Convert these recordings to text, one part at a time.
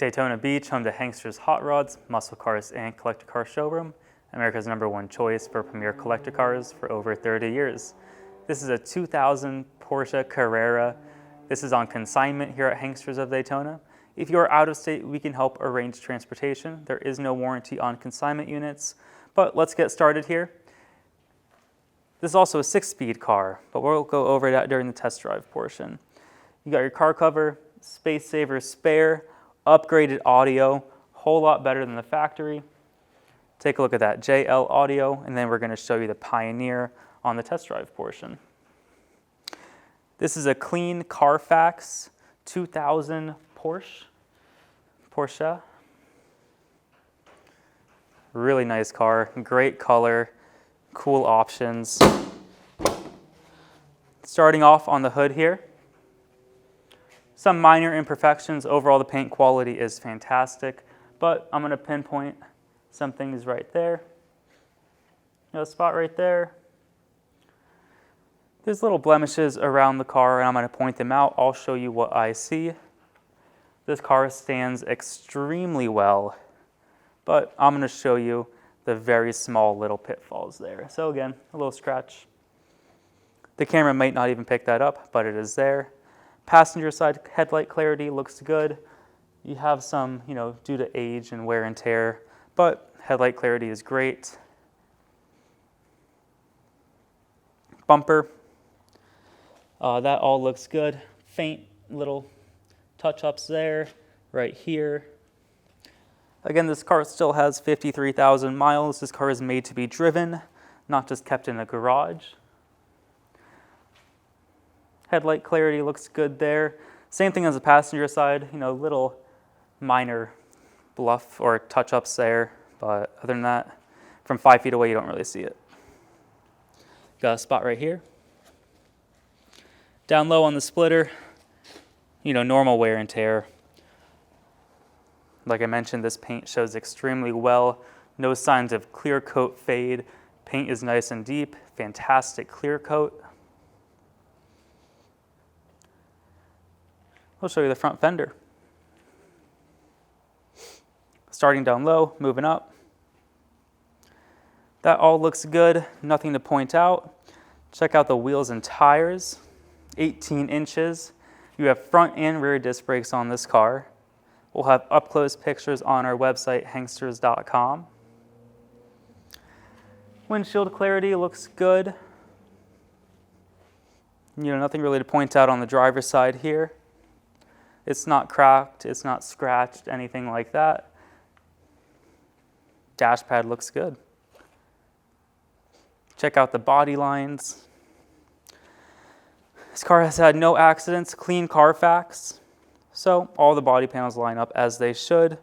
Daytona Beach, home to Hanksters Hot Rods, Muscle Cars, and Collector Car Showroom, America's #1 choice for premier collector cars for over 30 years. This is a 2000 Porsche Carrera. This is on consignment here at Hanksters of Daytona. If you are out of state, we can help arrange transportation. There is no warranty on consignment units, but let's get started here. This is also a 6-speed car, but we'll go over that during the test drive portion. You got your car cover, space saver spare, upgraded audio, whole lot better than the factory. Take a look at that JL audio, and then we're going to show you the Pioneer on the test drive portion. This is a clean Carfax 2000 Porsche. Really nice car, great color, cool options. Starting off on the hood here, some minor imperfections. Overall, the paint quality is fantastic, but I'm going to pinpoint some things right there. A spot right there. There's little blemishes around the car, and I'm going to point them out. I'll show you what I see. This car stands extremely well, but I'm going to show you the very small little pitfalls there. So again, a little scratch. The camera might not even pick that up, but it is there. Passenger side headlight clarity looks good. You have some, due to age and wear and tear, but headlight clarity is great. Bumper, that all looks good. Faint little touch-ups there, right here. Again, this car still has 53,000 miles. This car is made to be driven, not just kept in a garage. Headlight clarity looks good there. Same thing as the passenger side, little minor bluff or touch-ups there, but other than that, from 5 feet away, you don't really see it. Got a spot right here. Down low on the splitter, normal wear and tear. Like I mentioned, this paint shows extremely well. No signs of clear coat fade. Paint is nice and deep, fantastic clear coat. I'll show you the front fender. Starting down low, moving up. That all looks good, nothing to point out. Check out the wheels and tires, 18 inches. You have front and rear disc brakes on this car. We'll have up-close pictures on our website, hanksters.com. Windshield clarity looks good. Nothing really to point out on the driver's side here. It's not cracked, it's not scratched, anything like that. Dash pad looks good. Check out the body lines. This car has had no accidents, clean Carfax. So all the body panels line up as they should.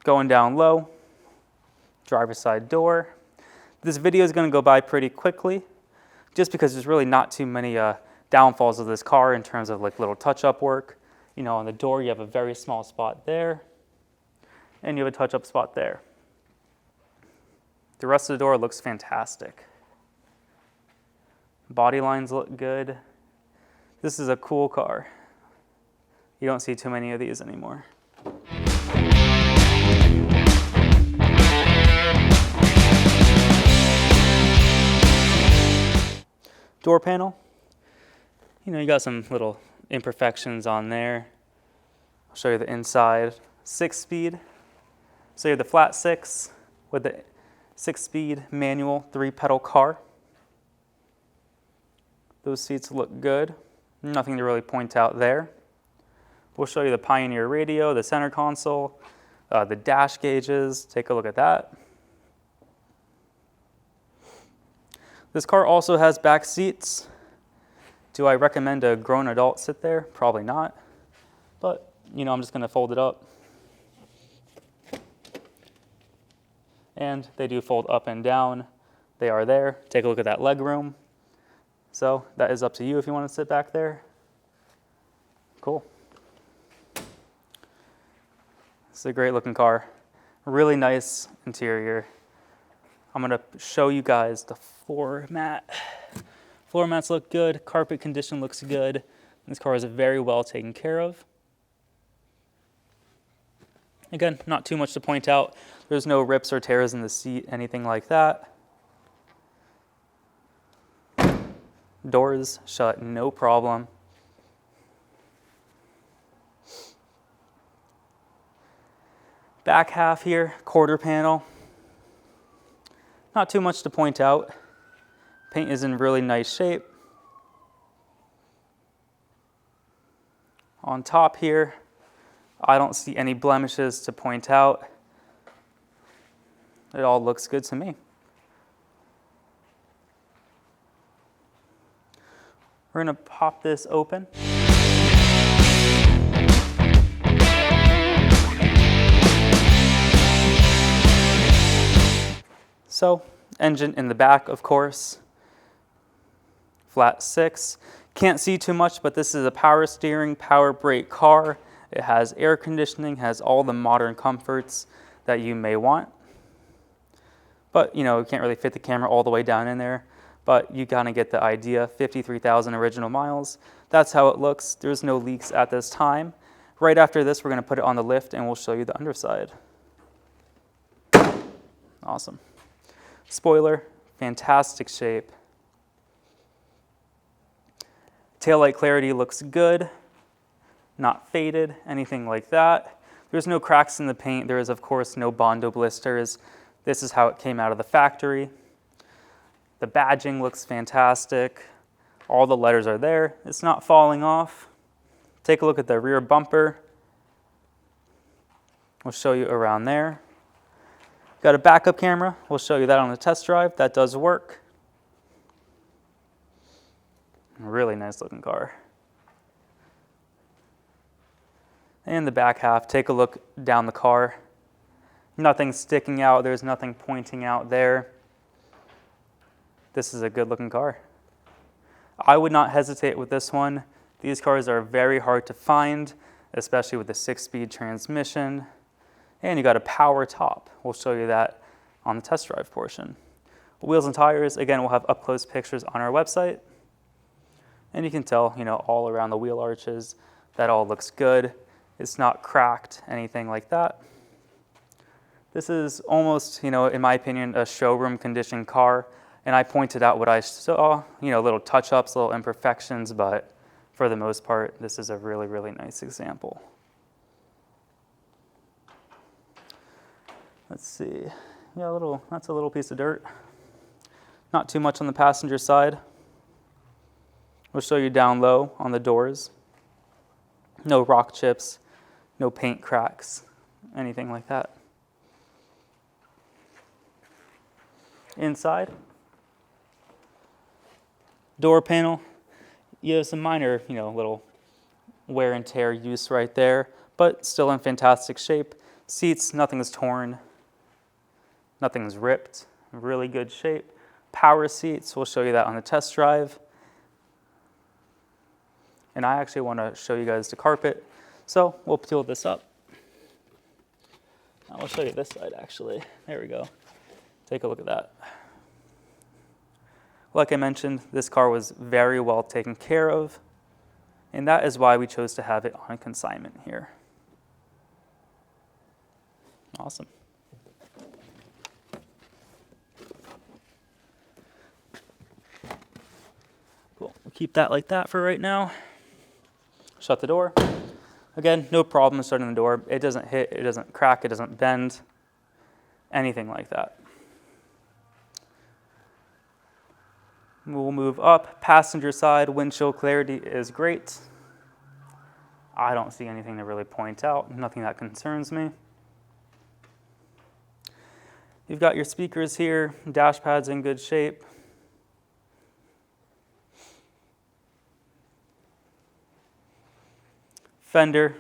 Going down low, driver's side door. This video is going to go by pretty quickly just because there's really not too many downfalls of this car in terms of little touch-up work. On the door you have a very small spot there, and you have a touch-up spot there. The rest of the door looks fantastic. Body lines look good. This is a cool car. You don't see too many of these anymore. Door panel. You got some little imperfections on there. I'll show you the inside. 6-speed. So you have the flat 6 with the 6-speed manual 3-pedal car. Those seats look good. Nothing to really point out there. We'll show you the Pioneer radio, the center console, the dash gauges. Take a look at that. This car also has back seats. Do I recommend a grown adult sit there? Probably not. But, I'm just going to fold it up. And they do fold up and down. They are there. Take a look at that leg room. So that is up to you if you want to sit back there. Cool. It's a great looking car. Really nice interior. I'm going to show you guys the floor mat. Floor mats look good. Carpet condition looks good. This car is very well taken care of. Again, not too much to point out. There's no rips or tears in the seat, anything like that. Doors shut, no problem. Back half here, quarter panel. Not too much to point out. Paint is in really nice shape. On top here, I don't see any blemishes to point out. It all looks good to me. We're going to pop this open. So, engine in the back, of course. Flat 6. Can't see too much, but this is a power steering, power brake car. It has air conditioning, has all the modern comforts that you may want. But, you know, you can't really fit the camera all the way down in there. But you kind of get the idea. 53,000 original miles. That's how it looks. There's no leaks at this time. Right after this, we're going to put it on the lift and we'll show you the underside. Awesome. Spoiler, fantastic shape. Taillight clarity looks good, not faded, anything like that. There's no cracks in the paint. There is, of course, no Bondo blisters. This is how it came out of the factory. The badging looks fantastic. All the letters are there. It's not falling off. Take a look at the rear bumper. We'll show you around there. Got a backup camera. We'll show you that on the test drive. That does work. Really nice looking car. And the back half, take a look down the car. Nothing sticking out. There's nothing pointing out there. This is a good looking car. I would not hesitate with this one. These cars are very hard to find, especially with the 6-speed transmission. And you got a power top. We'll show you that on the test drive portion. Wheels and tires, again, we'll have up close pictures on our website. And you can tell, you know, all around the wheel arches, that all looks good. It's not cracked, anything like that. This is almost, you know, in my opinion, a showroom condition car. And I pointed out what I saw, you know, little touch-ups, little imperfections, but for the most part, this is a really, really nice example. Let's see, yeah, that's a little piece of dirt. Not too much on the passenger side. We'll show you down low on the doors. No rock chips, no paint cracks, anything like that. Inside, door panel, you have some minor, you know, little wear and tear use right there, but still in fantastic shape. Seats, nothing's torn. Nothing's ripped, really good shape. Power seats, we'll show you that on the test drive. And I actually want to show you guys the carpet. So we'll peel this up. I'll show you this side actually. There we go. Take a look at that. Like I mentioned, this car was very well taken care of. And that is why we chose to have it on consignment here. Awesome. Cool, we'll keep that like that for right now. Shut the door. Again, no problem starting the door. It doesn't hit, it doesn't crack, it doesn't bend, anything like that. We'll move up. Passenger side, windshield clarity is great. I don't see anything to really point out, nothing that concerns me. You've got your speakers here, dash pad's in good shape. Fender.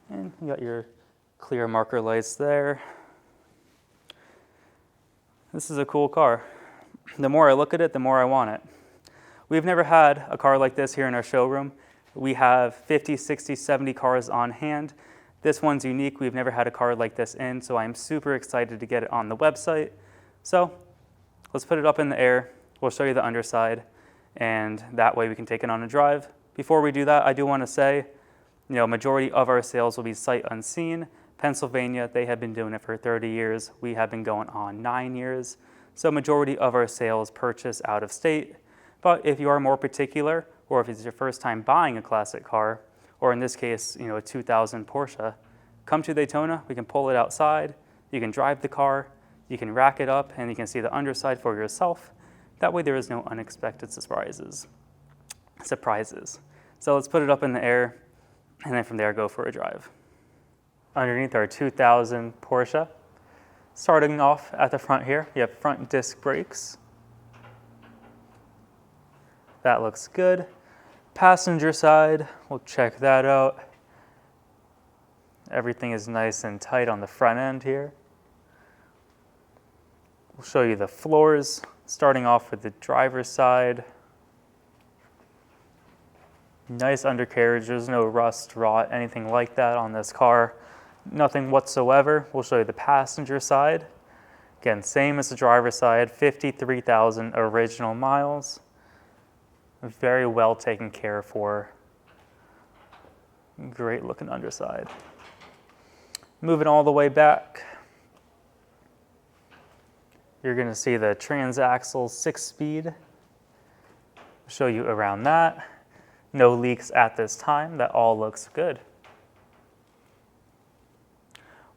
And you got your clear marker lights there. This is a cool car. The more I look at it, the more I want it. We've never had a car like this here in our showroom. We have 50, 60, 70 cars on hand. This one's unique. We've never had a car like this in, so I'm super excited to get it on the website. So let's put it up in the air. We'll show you the underside, and that way we can take it on a drive Before we do that, I do want to say, majority of our sales will be sight unseen. Pennsylvania, they have been doing it for 30 years. We have been going on 9 years. So majority of our sales purchase out of state. But if you are more particular, or if it's your first time buying a classic car, or in this case, a 2000 Porsche, come to Daytona, we can pull it outside, you can drive the car, you can rack it up, and you can see the underside for yourself. That way there is no unexpected surprises. So let's put it up in the air, and then from there go for a drive. Underneath our 2000 Porsche, starting off at the front here, you have front disc brakes. That looks good. Passenger side, we'll check that out. Everything is nice and tight on the front end here. We'll show you the floors, starting off with the driver's side. Nice undercarriage, there's no rust, rot, anything like that on this car. Nothing whatsoever. We'll show you the passenger side. Again, same as the driver's side, 53,000 original miles. Very well taken care for. Great looking underside. Moving all the way back, you're going to see the transaxle 6-speed. Show you around that. No leaks at this time. That all looks good.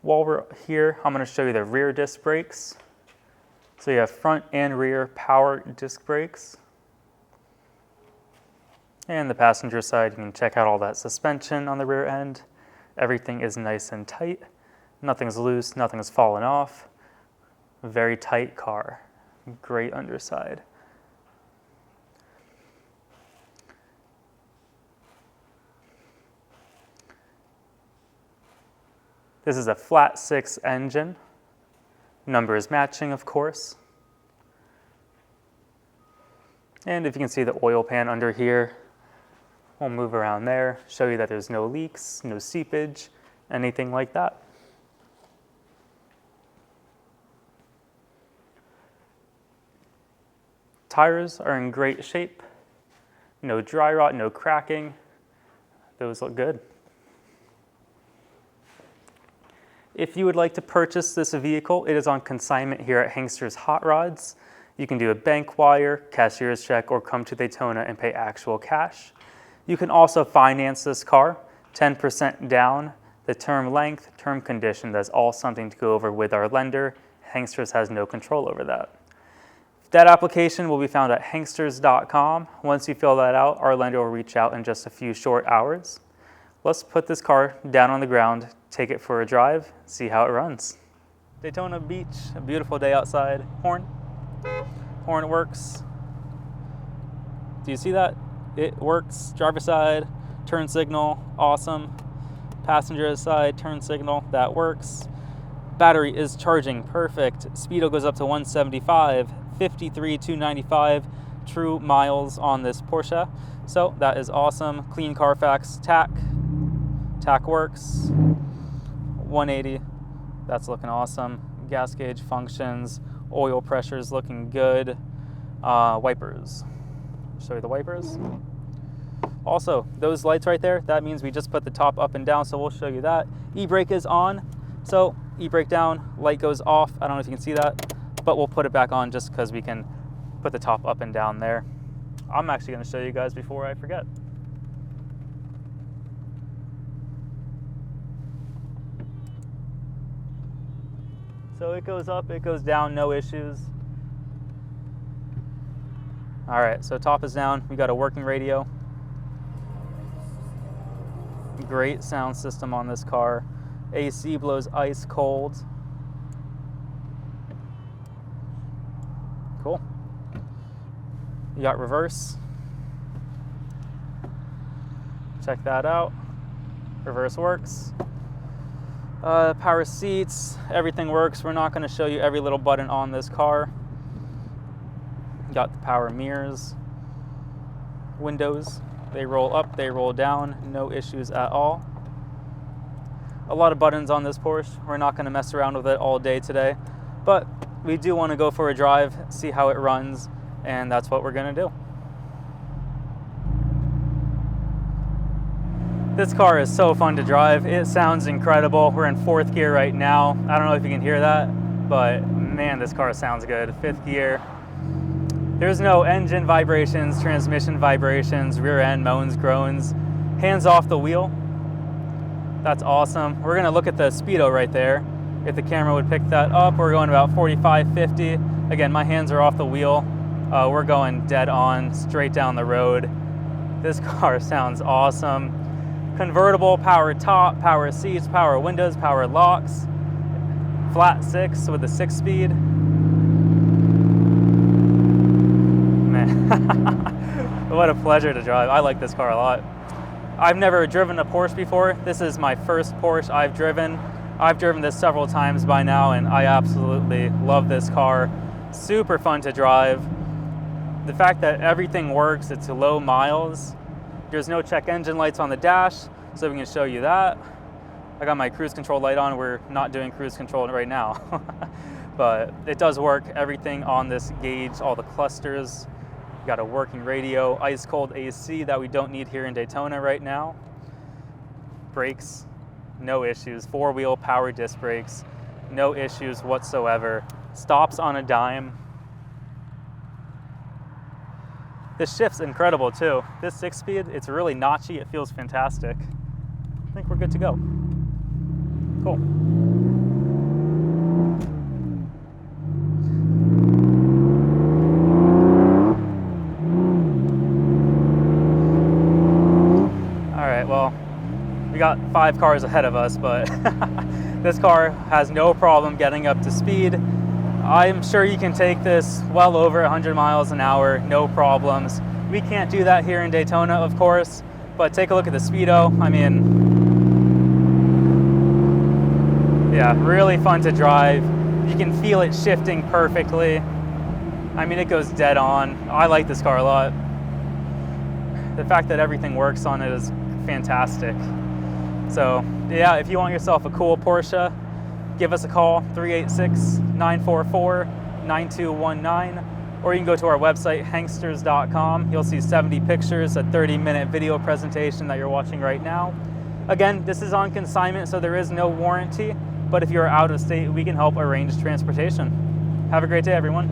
While we're here, I'm going to show you the rear disc brakes. So you have front and rear power disc brakes. And the passenger side, you can check out all that suspension on the rear end. Everything is nice and tight. Nothing's loose, nothing's fallen off. Very tight car. Great underside. This is a flat 6 engine. Number is matching, of course. And if you can see the oil pan under here, we'll move around there, show you that there's no leaks, no seepage, anything like that. Tires are in great shape. No dry rot, no cracking. Those look good. If you would like to purchase this vehicle, it is on consignment here at Hanksters Hot Rods. You can do a bank wire, cashier's check, or come to Daytona and pay actual cash. You can also finance this car, 10% down. The term length, term condition, that's all something to go over with our lender. Hanksters has no control over that. That application will be found at hanksters.com. Once you fill that out, our lender will reach out in just a few short hours. Let's put this car down on the ground, take it for a drive, see how it runs. Daytona Beach, a beautiful day outside. Horn. Horn works. Do you see that? It works. Driver side, turn signal, awesome. Passenger side, turn signal, that works. Battery is charging, perfect. Speedo goes up to 175, 53,295 true miles on this Porsche. So that is awesome. Clean Carfax TAC. TAC works. 180, that's looking awesome. Gas gauge functions. Oil pressure is looking good. Wipers. Show you the wipers. Also, those lights right there, that means we just put the top up and down, so we'll show you that. E-brake is on, so e-brake down, light goes off. I don't know if you can see that, but we'll put it back on just because we can put the top up and down there. I'm actually going to show you guys before I forget. So it goes up, it goes down, no issues. All right, so top is down. We got a working radio. Great sound system on this car. AC blows ice cold. Cool. You got reverse. Check that out. Reverse works. Power seats, everything works. We're not going to show you every little button on this car. Got the power mirrors. Windows, they roll up, they roll down, no issues at all. A lot of buttons on this Porsche. We're not going to mess around with it all day today, but we do want to go for a drive, see how it runs, and that's what we're going to do. This car is so fun to drive. It sounds incredible. We're in 4th gear right now. I don't know if you can hear that, but man, this car sounds good. 5th gear. There's no engine vibrations, transmission vibrations, rear end moans, groans. Hands off the wheel. That's awesome. We're gonna look at the speedo right there. If the camera would pick that up, we're going about 45, 50. Again, my hands are off the wheel. We're going dead on, straight down the road. This car sounds awesome. Convertible, power top, power seats, power windows, power locks. Flat 6 with a 6-speed. Man, what a pleasure to drive. I like this car a lot. I've never driven a Porsche before. This is my first Porsche I've driven. I've driven this several times by now, and I absolutely love this car. Super fun to drive. The fact that everything works, it's low miles. There's no check engine lights on the dash, so we can show you that. I got my cruise control light on. We're not doing cruise control right now, but it does work. Everything on this gauge, all the clusters. We got a working radio, ice cold AC that we don't need here in Daytona right now. Brakes, no issues. 4-wheel power disc brakes, no issues whatsoever. Stops on a dime. This shift's incredible too. This 6-speed, it's really notchy. It feels fantastic. I think we're good to go. Cool. All right, well, we got 5 cars ahead of us, but this car has no problem getting up to speed. I'm sure you can take this well over 100 miles an hour, no problems. We can't do that here in Daytona, of course, but take a look at the speedo. I mean, yeah, really fun to drive. You can feel it shifting perfectly. I mean, it goes dead on. I like this car a lot. The fact that everything works on it is fantastic. So yeah, if you want yourself a cool Porsche, give us a call, 386-944-9219, or you can go to our website, Hanksters.com. You'll see 70 pictures, a 30-minute video presentation that you're watching right now. Again, this is on consignment, so there is no warranty, but if you're out of state, we can help arrange transportation. Have a great day, everyone.